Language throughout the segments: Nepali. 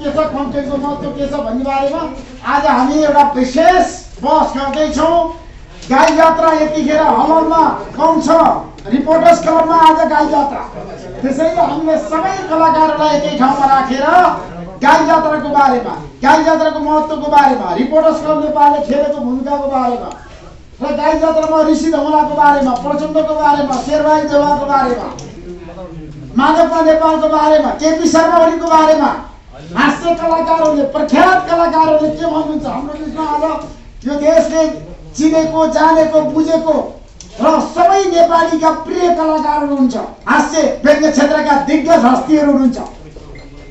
के छ, कन्टेन्टको महत्त्व के छ भन्ने बारेमा आज हामी एउटा विशेष बहस गर्दैछौँ। गाई यात्रा यतिखेर हलमा कम छ, रिपोर्टर्स क्लबमा आज गाई यात्रा। त्यसैले हामीले सबै कलाकारहरूलाई एकै ठाउँमा राखेर गाई यात्राको बारेमा, गाई यात्राको महत्त्वको बारेमा, रिपोर्टर्स क्लब नेपालले खेलेको भूमिकाको बारेमा र गाई यात्रामा ऋषि धमलाको बारेमा, प्रचण्डको बारेमा, शेरबहादुर देउवाको बारेमा, माधव नेपालको बारेमा, केपी शर्मा ओलीको बारेमा, हास्य कलाकारहरूले, प्रख्यात कलाकारहरूले के भन्नुहुन्छ। हाम्रो बिचमा आज यो देशले चिनेको, जानेको, बुझेको र सबै नेपालीका प्रिय कलाकारहरू हुनुहुन्छ, हास्य व्यङ्ग्य क्षेत्रका दिग्गज हस्तीहरू हुनुहुन्छ।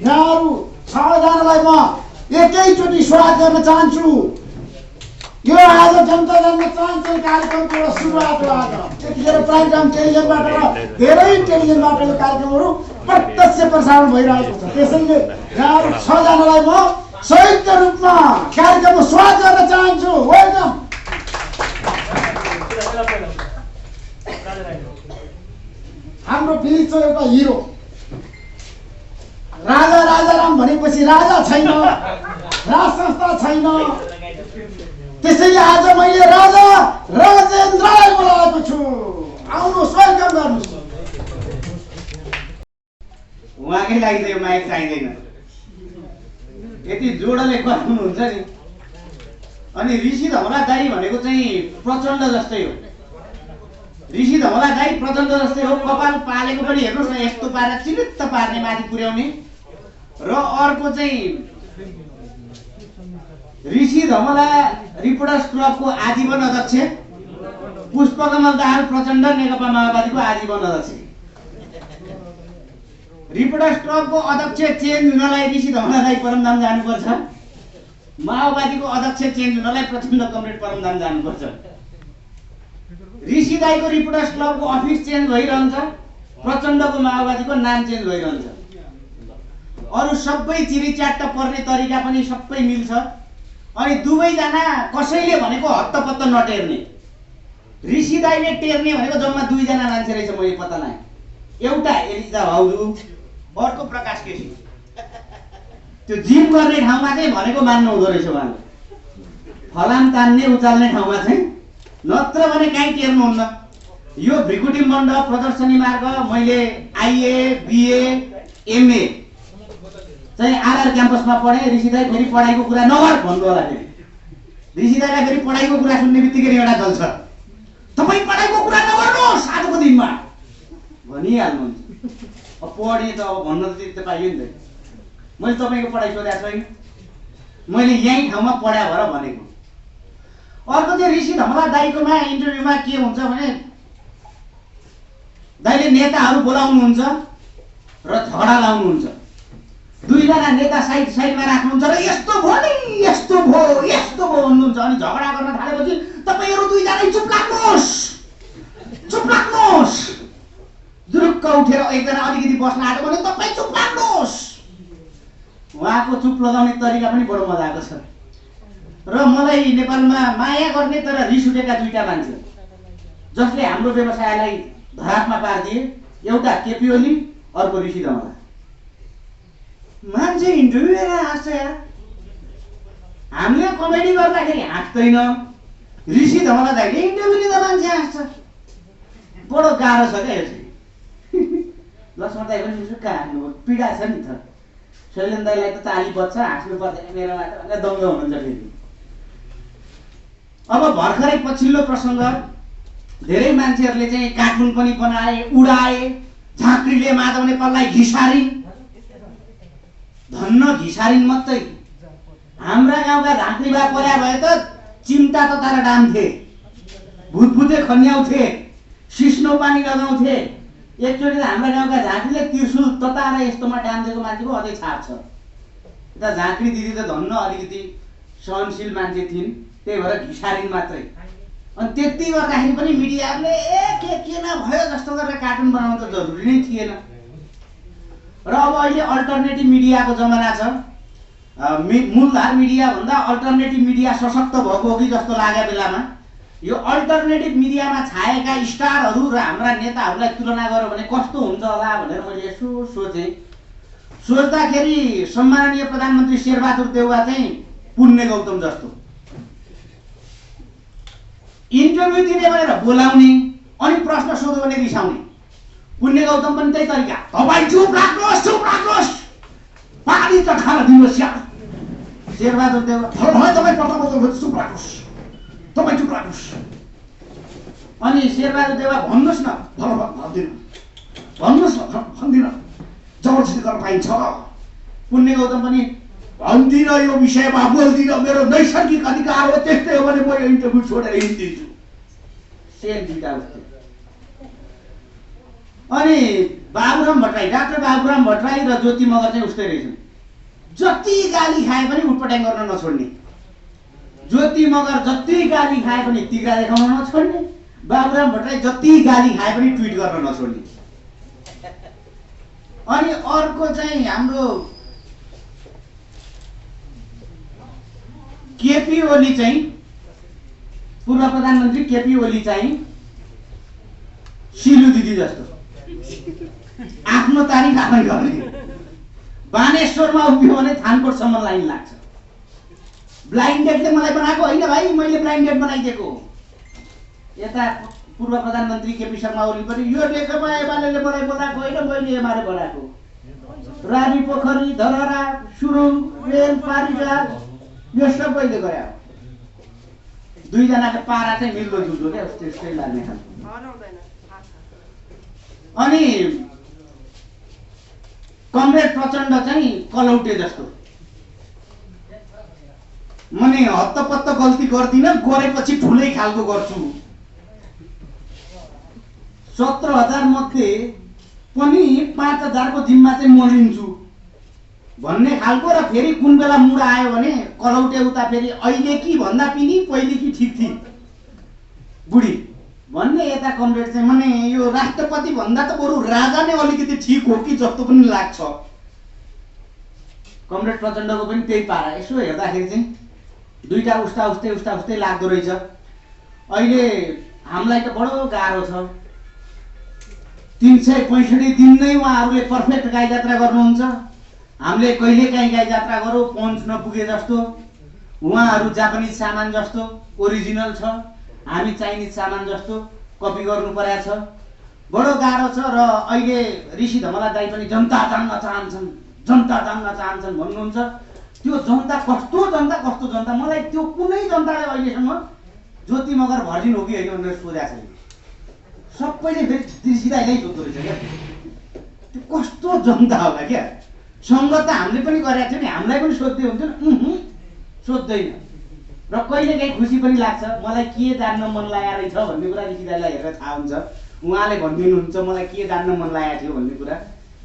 यहाँहरू 6 जनालाई म एकैचोटि स्वागत गर्न चाहन्छु। यो आज जनता जान्न चाहन्छ कार्यक्रमको एउटा सुरुवात हो। आज यतिखेर प्राइम टाइम टेलिभिजनबाट र धेरै टेलिभिजनबाट यो कार्यक्रमहरू प्रत्यक्ष प्रसारण भइरहेको छ। त्यसैले यहाँहरू 6 जनालाई म संयुक्त रूपमा कार्यक्रमको स्वागत गर्न चाहन्छु। वेलकम। हाम्रो बिचमा एउटा हिरो राजा राजाराम भनेपछि राजा छैन, राज संस्था छैन। त्यसैले आज मैले राजा राजेन्द्रलाई बोलाएको छु। आउनुहोस्, वेलकम गर्नुहोस्। उहाँकै लागि त यो माइक चाहिँदैन, यति जोडले गर्नुहुन्छ नि। अनि ऋषि धमला दाई भनेको चाहिँ प्रचण्ड जस्तै हो। ऋषि धमला दाई प्रचण्ड जस्तै हो। कपाल पालेको पनि हेर्नुहोस् न, यस्तो पारेर चिलित्त पार्ने, माथि पुर्याउने। र अर्को चाहिँ ऋषि धमला रिपोर्टर्स क्लबको आजीवन अध्यक्ष, पुष्पकमल दाहाल प्रचण्ड नेकपा माओवादीको आजीवन अध्यक्ष। रिपोर्टर्स क्लबको अध्यक्ष चेन्ज हुनलाई ऋषि धमलालाई परमधाम जानुपर्छ, माओवादीको अध्यक्ष चेन्ज हुनलाई प्रचण्ड कमरेड परमधाम जानुपर्छ। ऋषि दाईको रिपोर्टर्स क्लबको अफिस चेन्ज भइरहन्छ, प्रचण्डको माओवादीको नाम चेन्ज भइरहन्छ। अरू सबै चिरीच्याट्ट पर्ने तरिका पनि सबै मिल्छ। अनि दुवैजना कसैले भनेको हत्तपत्त नटेर्ने। ऋषि दाईले टेर्ने भनेको जम्मा 2 जना मान्छे रहेछ, मैले पत्ता लगाएँ। एउटा एलिजा भाउजू, अर्को प्रकाश केसी। त्यो जिम गर्ने ठाउँमा चाहिँ भनेको मान्नु हुँदो रहेछ उहाँले, फलाम तान्ने उचाल्ने ठाउँमा चाहिँ, नत्र भने कहीँ टेर्नुहुन्न। यो भ्रिकुटी मण्डप, प्रदर्शनी मार्ग मैले आइए, बिए, एमए चाहिँ आरआर क्याम्पसमा पढेँ। ऋषि दाई फेरि पढाइको कुरा नगर भन्नु होला। फेरि ऋषि दाईलाई फेरि पढाइको कुरा सुन्ने बित्तिकै एउटा चल्छ, तपाईँ पढाइको कुरा नगर्नुहोस् आजको दिनमा भनिहाल्नुहुन्छ। अब पढेँ त अब भन्न त त्यति पाइयो नि त। मैले तपाईँको पढाइ सोधेको छैन, मैले यहीँ ठाउँमा पढाए भएर भनेको। अर्को चाहिँ ऋषि धमला दाईकोमा इन्टरभ्यूमा के हुन्छ भने दाईले नेताहरू बोलाउनुहुन्छ र झगडा लाउनुहुन्छ। 2 जना नेता साइडमा राख्नुहुन्छ र यस्तो भयो नि, यस्तो भयो, यस्तो भयो भन्नुहुन्छ। अनि झगडा गर्न थालेपछि तपाईँहरू 2 जना चुप लाग्नुहोस्, चुप लाग्नुहोस्। जुरुक्क उठेर एकजना अलिकति बस्न आँट्यो भने तपाईँ चुप लाग्नुहोस्। उहाँको चुप लगाउने तरिका पनि बडो मजाको छ। र मलाई नेपालमा माया गर्ने तर रिस उठेका 2टा मान्छे जसले हाम्रो व्यवसायलाई धरापमा पारिदिए, एउटा केपी ओली, अर्को ऋषि धमला। मान्छे इन्टरभ्यू हेरेर हाँस्छ यार, हामीले कमेडी गर्दाखेरि हाँस्दैन, ऋषि धमला दाइले इन्टरभ्यू लिँदा मान्छे हाँस्छ। बडो गाह्रो छ क्या यो चाहिँ। लक्ष्मण दाइ पनि सुक्का हाँस्नु पीडा छ नि त। शैलेन्द्र दाइलाई त ताली बज्छ, हाँस्नु पर्दैन मेरोमा त दङ्ग हुनुहुन्छ फेरि। अब भर्खरै पछिल्लो प्रसङ्ग, धेरै मान्छेहरूले चाहिँ कार्टुन पनि बनाए, उडाए। झाँक्रीले माधव नेपाललाई घिसारिन्, धन्न घिसारिन् मात्रै। हाम्रा गाउँका झाँक्री बा पर्या भए त चिम्टा तताएर डाम्थे, भुतभुते खन्याउँथे, सिस्नो पानी लगाउँथे। एकचोटि त हाम्रा गाउँका झाँक्रीले त्रिशुल तताएर यस्तोमा डाम्देको मान्छेको अझै छाप छ। यता झाँक्री दिदी त धन्न अलिकति सहनशील मान्छे थिइन्, त्यही भएर घिसारिन् मात्रै। अनि त्यति गर्दाखेरि पनि मिडियाले के न भयो जस्तो गरेर कार्टुन बनाउनु त जरुरी नै थिएन। र अब अहिले अल्टरनेटिभ मिडियाको जमाना छ। मूलधार मिडिया भन्दा अल्टरनेटिभ मिडिया सशक्त भएको हो कि जस्तो लागेको बेलामा यो अल्टरनेटिभ मिडियामा छाएका स्टारहरू र हाम्रा नेताहरूलाई तुलना गर्यो भने कस्तो हुन्छ होला भनेर मैले यसो सोचेँ। सोच्दाखेरि सम्माननीय प्रधानमन्त्री शेरबहादुर देउवा चाहिँ पुण्य गौतम जस्तो। इन्टरभ्यू दिने भनेर बोलाउने अनि प्रश्न सोध्यो भने रिसाउने। पुण्य गौतम पनि त्यही तरिका, तपाईँ चुप राख्नुहोस्, पानी त खान दिनुहोस् यार। शेरबहादुर देउवा तपाईँ प्रधानमन्त्री चुप राख्नुहोस्। अनि शेरबहादुर देउवा भन्नुहोस् न, भन्दिनँ, जबरजस्ती गर्न पाइन्छ। पुण्य गौतम पनि भन्दिनँ, यो विषयमा बोल्दिनँ, मेरो नैसर्गिक अधिकार हो, त्यस्तै हो भने म यो इन्टरभ्यू छोडेर हिँडिदिन्छु। सेल दुईटा उठ्यो। अनि बाबुराम भट्टराई, डाक्टर बाबुराम भट्टराई र ज्योति मगर चाहिँ उस्तै रहेछन्। जति गाली खाए पनि उटपटाङ गर्न नछोड्ने। ज्योति मगर जति गाली खाए पनि तिघा देखाउन नछोड्ने। बाबुराम भट्टराई जति गाली खाए पनि ट्विट गर्न नछोड्ने। अनि अर्को चाहिँ हाम्रो केपी ओली चाहिँ, पूर्व प्रधानमन्त्री केपी ओली चाहिँ सिलु दिदी जस्तो आफ्नो तारिख आफै गर्ने। बानेश्वरमा उभियो भने थानकोटसम्म लाइन लाग्छ। ब्लाइन्ड डेटले मलाई बनाएको होइन भाइ, मैले ब्लाइन्ड डेट बनाइदिएको। यता पूर्व प्रधानमन्त्री केपी शर्मा ओली पनि यो लेखमा एमाले मलाई बनाएको होइन, मैले एमाले बनाएको। रानी पोखरी, धरहरा, सुरुङ, रेल, पारिजात यो सबैले गरे। दुईजनाको पारा चाहिँ मिल्दो जुल्दो क्या, त्यस्तै लाग्ने खालको। अनि कमरेड प्रचण्ड चाहिँ कलौटे जस्तो, मने हत्तपत्त गल्ती गर्दिनँ, गरेपछि ठुलै खालको गर्छु। 17,000 मध्ये पनि 5,000 को जिम्मा चाहिँ म लिन्छु भन्ने खालको। र फेरि कुन बेला मुड आयो भने कलौटे उता फेरि अहिले कि भन्दा पनि पहिले कि ठिक थिए बुढी भन्ने। यता कमरेड चाहिँ मने यो राष्ट्रपति भन्दा त बरु राजा नै अलिकति ठिक हो कि जस्तो पनि लाग्छ। कमरेड प्रचण्डको पनि त्यही पारा। यसो हेर्दाखेरि चाहिँ दुईटा उस्ता लाग्दो रहेछ। अहिले हामीलाई त बडो गाह्रो छ। 365 दिन नै उहाँहरूले पर्फेक्ट गाई जात्रा गर्नुहुन्छ। हामीले कहिलेकाहीँ गाई जात्रा गरौँ, पहुँच नपुगे जस्तो। उहाँहरू जापानिज सामान जस्तो ओरिजिनल छ, हामी चाइनिज सामान जस्तो कपी गर्नु परेको छ। बडो गाह्रो छ। र अहिले ऋषि धमला दाई पनि जनता जान्न चाहन्छन् भन्नुहुन्छ। त्यो जनता कस्तो जनता, मलाई त्यो कुनै जनताले अहिलेसम्म ज्योति मगर भर्जिन हो कि होइन भनेर सोधेको छैन। सबैले फेरि ऋषि दाईलाई सोध्दो रहेछ क्या, त्यो कस्तो जनता होला क्या। सङ्गत त हामीले पनि गरेका थियौँ नि, हामीलाई पनि सोध्दै हुन्थ्यो नि, सोध्दैन। र कहिलेकाहीँ खुसी पनि लाग्छ। मलाई के जान्न मन लागेको रहेछ भन्ने कुरा ऋषि दाईलाई हेरेर थाहा हुन्छ। उहाँले भनिदिनुहुन्छ मलाई के जान्न मन लागेको थियो भन्ने कुरा।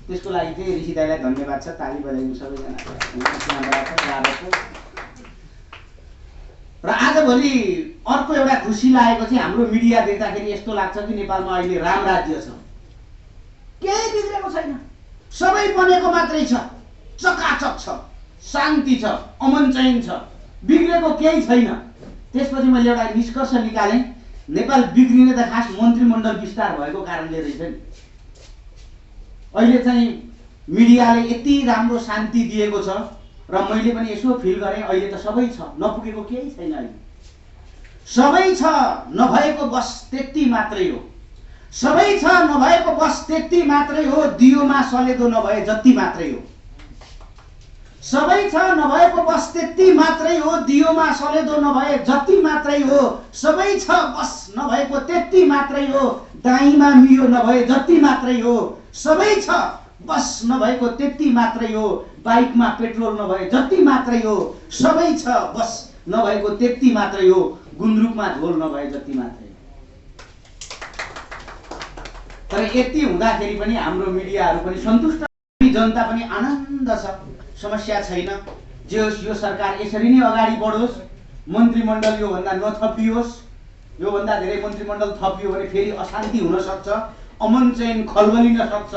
त्यसको लागि चाहिँ ऋषि दाईलाई धन्यवाद छ। ताली बजाइदिनु सबैजना। र आजभोलि अर्को एउटा खुसी लागेको चाहिँ हाम्रो मिडिया देख्दाखेरि यस्तो लाग्छ कि नेपालमा अहिले राम राज्य छ, केही बिग्रेको छैन, सबै बनेको मात्रै छ, चकाचक छ, शान्ति छ, अमन चैन छ, बिग्रेको केही छैन। त्यसपछि मैले एउटा निष्कर्ष निकालेँ, नेपाल बिग्रिने त खास मन्त्रीमण्डल विस्तार भएको कारणले रहेछ नि। अहिले चाहिँ मिडियाले यति राम्रो शान्ति दिएको छ र मैले पनि यसो फिल गरेँ अहिले त सबै छ, नपुगेको केही छैन। अहिले सबै छ, नभएको बस त्यति मात्रै हो। सबै छ, नभएको बस त्यति मात्रै हो। दियोमा सलेदो नभए जति मात्रै हो। सबै छ, नभएको बस त्यति मात्रै हो। दियोमा सलेदो नभए जति मात्रै हो। सबै छ, बस नभएको त्यति मात्रै हो। दाइँमा मियो नभए जति मात्रै हो। सबै छ, बस नभएको त्यति मात्रै हो। बाइकमा पेट्रोल नभए जति मात्रै हो। सबै छ, बस नभएको त्यति मात्रै हो। गुन्द्रुकमा झोल नभए जति मात्रै हो। तर यति हुँदाखेरि पनि हाम्रो मिडियाहरू पनि सन्तुष्ट, जनता पनि आनन्द छ, समस्या छैन। जे होस् यो सरकार यसरी नै अगाडि बढोस्, मन्त्रीमण्डल योभन्दा नथपियोस्। योभन्दा धेरै मन्त्रीमण्डल थपियो भने फेरि अशान्ति हुन सक्छ, अमन चैन खलबलिन सक्छ।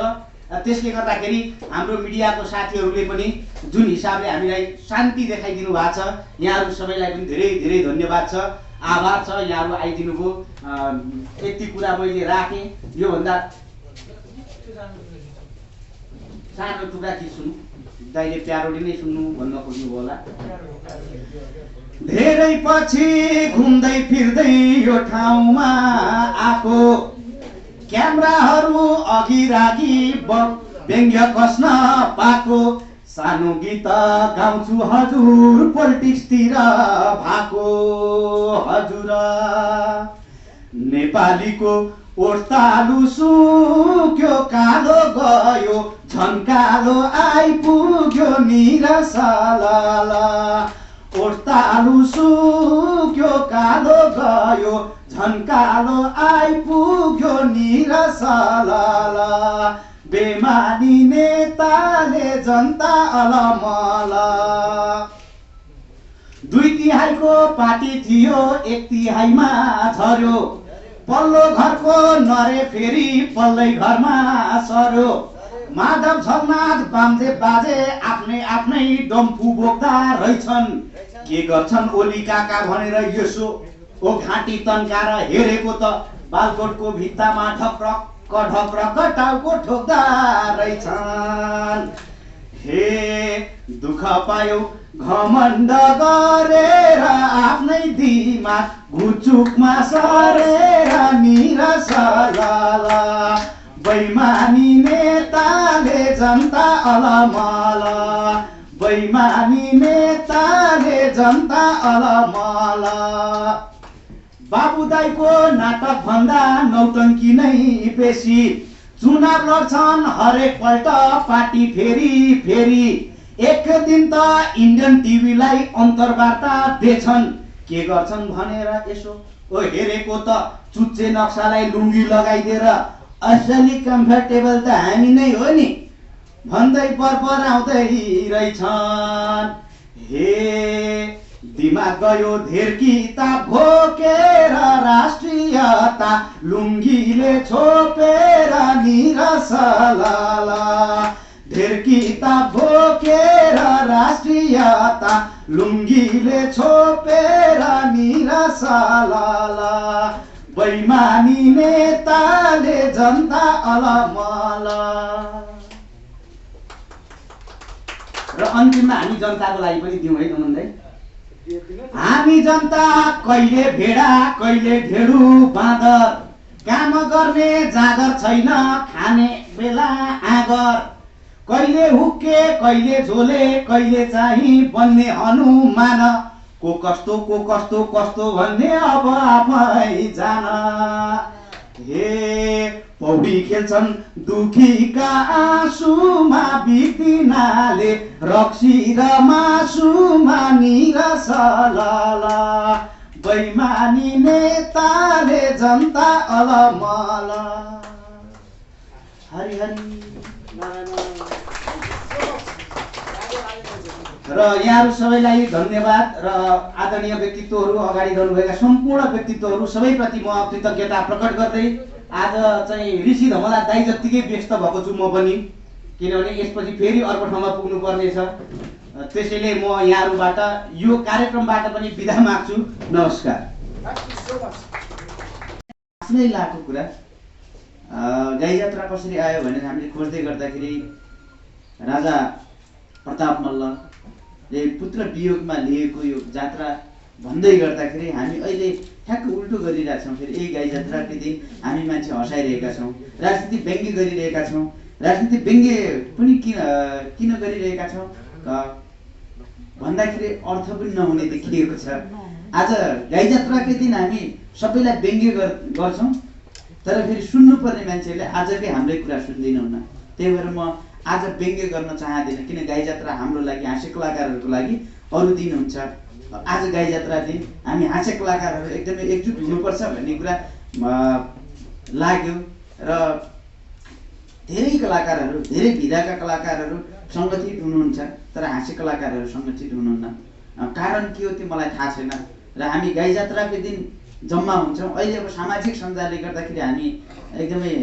त्यसले गर्दाखेरि हाम्रो मिडियाको साथीहरूले पनि जुन हिसाबले हामीलाई शान्ति देखाइदिनु भएको छ, यहाँहरू सबैलाई पनि धेरै धेरै धन्यवाद छ, आभार छ। यहाँहरू आइदिनु भयो। यति कुरा मैले राखेँ। योभन्दा सानो टुक्रा गीत सुनौँ। दाइले प्यारोडी नै सुन्नु भन्न खोज्नुभयो होला। धेरै पछि घुम्दै फिर्दै यो ठाउँमा आको क्यामेराहरू अघि राखी व्यङ्ग्य कस्न पाको सानो गीत गाउँछु हजुर पोलिटिक्सतिर भएको हजुर नेपालीको ओर्तालु सुक्यो कालो गयो झन्कालो आइपुग्यो निरसलाला ओर्तालु सुक्यो कालो गयो झन्कालो आइपुग्यो निरसलाला बेमानी नेताले जनता अलमला 2/3 पार्टी थियो 1/3 झर्यो पल्लो घरको नरे फेरि पल्लै घरमा सर्यो माधव झलनाथ बामदेव बाजे आफ्नै डम्फु बोक्दा रहेछन् के गर्छन् ओली काका भनेर यसो ओ घाँटी तन्काएर हेरेको त बालकोटको भित्तामा ढक्रक टाउको ठोक्दा रहेछन् हे दुःख पायो घमण्ड गरेर आफ्नै दिमाग घुचुकमा सरेर निरसलाला बैमानी नेताले जनता अलमला बैमानी नेताले जनता अलमला बाबु दाइको नाटक भन्दा नौटङ्की नै बेसी चुनाव लड्छन् हरेक पल्ट पार्टी फेरि एक दिन त इन्डियन टिभीलाई अन्तर्वार्ता दिएछन् के गर्छन् भनेर यसो ओ हेरेको त चुच्चे नक्सालाई लुङ्गी लगाइदिएर असली कम्फर्टेबल त हामी नै हो नि भन्दै बरबर आउँदै रहेछन् हे दिमाग गयो धेर किताब घोकेर राष्ट्रियता लुङ्गीले छोपेर निरसलाला धेर किताब घोकेर राष्ट्रियता लुङ्गीले छोपेर निरसलाला बैमानी नेताले जनता अलमला र अन्तिममा हामी जनताको लागि पनि दिउँ है नमन्दै हामी जनता कहिले भेडा कहिले ढेडु बाँदर काम गर्ने जागर छैन खाने बेला आगर कहिले हुक्के कहिले झोले कहिले चाहिँ बन्ने हनुमान को कस्तो भन्ने अब आफै जान हे पौडी खेल्छन् दुखीका आँसुमा बितिनाले रक्सी र मासुमा निरसलाला बैमानी नेताले जनता अलमला हरि हरि र यहाँहरू सबैलाई धन्यवाद र आदरणीय व्यक्तित्वहरू अगाडि गर्नुभएका सम्पूर्ण व्यक्तित्वहरू सबैप्रति म कृतज्ञता प्रकट गर्दै आज चाहिँ ऋषि धमला दाइ जत्तिकै व्यस्त भएको छु म पनि किनभने यसपछि फेरि अर्को ठाउँमा पुग्नु पर्नेछ त्यसैले म यहाँहरूबाट यो कार्यक्रमबाट पनि बिदा माग्छु नमस्कार आफ्नै लाको कुरा गाई जात्रा कसरी आयो भनेर हामीले खोज्दै गर्दाखेरि राजा प्रताप मल्लले पुत्र वियोगमा लिएको यो जात्रा भन्दै गर्दाखेरि हामी अहिले ठ्याक्क उल्टो गरिरहेछौँ फेरि यही गाई जात्राको दिन हामी मान्छे हँसाइरहेका छौँ राजनीतिक व्यङ्ग्य गरिरहेका छौँ राजनीतिक व्यङ्ग्य पनि किन गरिरहेका छौँ भन्दाखेरि अर्थ पनि नहुने देखिएको छ आज गाई जात्राकै दिन हामी सबैलाई व्यङ्ग्य गर्छौँ तर फेरि सुन्नुपर्ने मान्छेहरूले आजकै हाम्रै कुरा सुन्दैनौँ न त्यही भएर म आज व्यङ्ग्य गर्न चाहदिनँ किन गाई जात्रा हाम्रो लागि हाँस्य कलाकारहरूको लागि अरू दिन हुन्छ आज गाई जात्रा दिन हामी हाँस्य कलाकारहरू एकदमै एकजुट हुनुपर्छ भन्ने कुरा लाग्यो र धेरै कलाकारहरू धेरै विधाका कलाकारहरू सङ्गठित हुनुहुन्छ तर हाँस्य कलाकारहरू सङ्गठित हुनुहुन्न कारण के हो त्यो मलाई थाहा छैन र हामी गाई जात्राको दिन जम्मा हुन्छौँ अहिले अब सामाजिक सञ्जालले गर्दाखेरि हामी एकदमै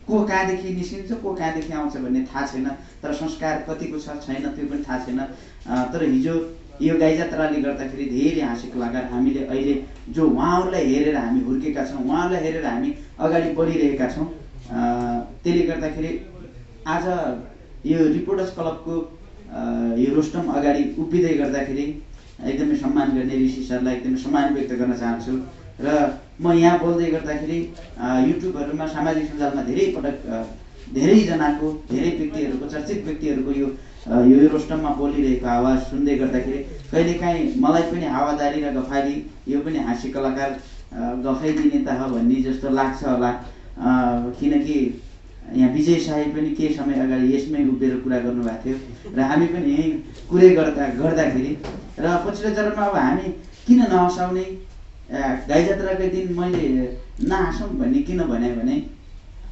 को कहाँदेखि निस्किन्छ को कहाँदेखि आउँछ भन्ने थाहा छैन तर संस्कार कतिको छ छैन त्यो पनि थाहा छैन तर हिजो यो गाई जात्राले गर्दाखेरि धेरै हाँस्य कलाकार हामीले अहिले जो उहाँहरूलाई हेरेर हामी हुर्केका छौँ उहाँहरूलाई हेरेर हामी अगाडि बढिरहेका छौँ त्यसले गर्दाखेरि आज यो रिपोर्टर्स क्लबको यो रोस्टम अगाडि उभिँदै गर्दाखेरि एकदमै सम्मान गर्ने ऋषि सरलाई एकदमै सम्मान व्यक्त गर्न चाहन्छु। र म यहाँ बोल्दै गर्दाखेरि युट्युबहरूमा सामाजिक सञ्जालमा धेरै पटक धेरैजनाको धेरै व्यक्तिहरूको चर्चित व्यक्तिहरूको यो रोस्टममा बोलिरहेको आवाज सुन्दै गर्दाखेरि कहिलेकाहीँ मलाई पनि हावादारी र गफारी यो पनि हाँसी कलाकार गफाइदिने त हो भन्ने जस्तो लाग्छ होला। किनकि यहाँ विजय साई पनि केही समय अगाडि यसमै उभिएर कुरा गर्नुभएको थियो र हामी पनि यहीँ कुरै गर्दाखेरि र पछिल्लो चरणमा अब हामी किन नहँसाउने, गाई जात्राकै दिन मैले नहाँसौँ भन्ने किन भने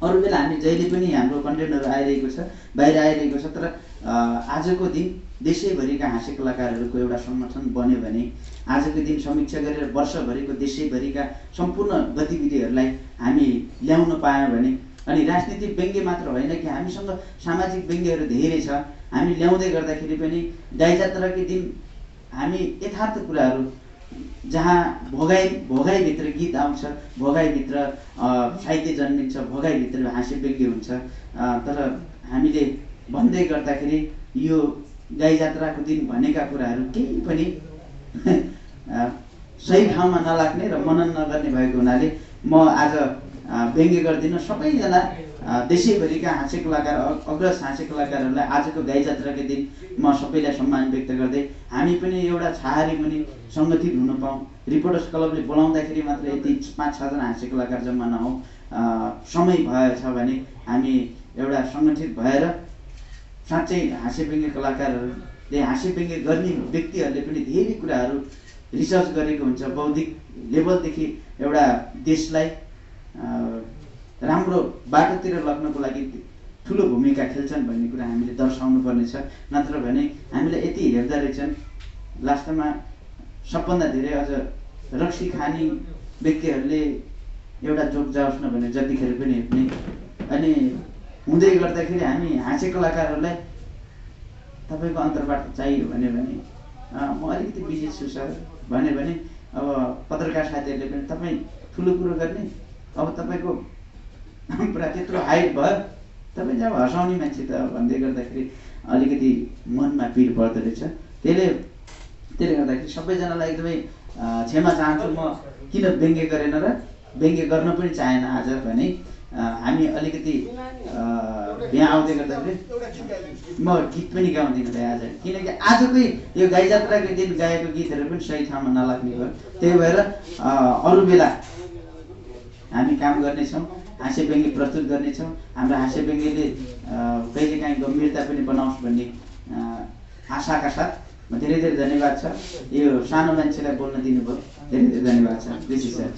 अरू बेला हामी जहिले पनि हाम्रो कन्टेन्टहरू आइरहेको छ, बाहिर आइरहेको छ, तर आजको दिन देशैभरिका हाँस्य कलाकारहरूको एउटा संगठन बन्यो भने आजको दिन समीक्षा गरेर वर्षभरिको देशैभरिका सम्पूर्ण गतिविधिहरूलाई हामी ल्याउन पायौँ भने, अनि राजनीतिक व्यङ्ग्य मात्र होइन कि हामीसँग सामाजिक व्यङ्ग्यहरू धेरै छ, हामी ल्याउँदै गर्दाखेरि पनि गाई जात्राकै दिन हामी यथार्थ कुराहरू जहाँ भोगाइभित्र गीत आउँछ, भोगाइभित्र साहित्य जन्मिन्छ, भोगाइभित्र हास्य व्यङ्ग्य हुन्छ, तर हामीले भन्दै गर्दाखेरि यो गाई जात्राको दिन भनेका कुराहरू केही पनि सही ठाउँमा नलाग्ने र मनन नगर्ने भएको हुनाले म आज व्यङ्ग्य गर्दिनँ। सबैजना देशैभरिका हाँस्य कलाकार, अग्रज हाँस्य कलाकारहरूलाई आजको गाई जात्राकै दिन म सबैलाई सम्मान व्यक्त गर्दै हामी पनि एउटा छहारी मुनि सङ्गठित हुन पाऊँ। रिपोर्टर्स क्लबले बोलाउँदाखेरि मात्र यति 5-6 जना हाँस्य कलाकार जम्मा नहौँ, समय भएछ भने हामी एउटा सङ्गठित भएर साँच्चै हाँस्य व्यङ्ग्य कलाकारहरूले, हाँस्य व्यङ्ग्य गर्ने व्यक्तिहरूले पनि धेरै कुराहरू रिसर्च गरेको हुन्छ, बौद्धिक लेभलदेखि एउटा देशलाई राम्रो बाटोतिर लग्नको लागि ठुलो भूमिका खेल्छन् भन्ने कुरा हामीले दर्शाउनु पर्नेछ। नत्र भने हामीलाई यति हेर्दा रहेछन्, लास्टमा सबभन्दा धेरै अझ रक्सी खाने व्यक्तिहरूले एउटा जोक जाओस् न भने जतिखेर पनि हेर्ने। अनि हुँदै गर्दाखेरि हामी हाँस्य कलाकारहरूलाई तपाईँको अन्तर्वार्ता चाहियो भने म अलिकति बिजी छु सर भने अब पत्रकार साथीहरूले पनि तपाईँ ठुलो कुरो गर्ने, अब तपाईँको पुरा त्यत्रो हाइट भयो, तपाईँ जब हँसाउने मान्छे त भन्दै गर्दाखेरि अलिकति मनमा पिर पर्दो रहेछ। त्यसले गर्दाखेरि सबैजनालाई एकदमै क्षमा चाहन्छु। म किन व्यङ्ग्य गरेन र व्यङ्ग्य गर्न पनि चाहेन आज भने हामी अलिकति यहाँ आउँदै गर्दाखेरि म गीत पनि गाउँदिनँ भाइ आज, किनकि आजकै यो गाई जात्राकै दिन गाएको गीतहरू पनि सही ठाउँमा नलाग्ने भयो। त्यही भएर अरू बेला हामी काम गर्नेछौँ, हाँस्य व्यङ्ग्य प्रस्तुत गर्नेछौँ। हाम्रो हाँस्य व्यङ्ग्यले कहिलेकाहीँ गम्भीरता पनि बनाओस् भन्ने आशाका साथ धेरै धेरै धन्यवाद छ। यो सानो मान्छेलाई बोल्न दिनुभयो, धेरै धेरै धन्यवाद छ। ऋषि सर।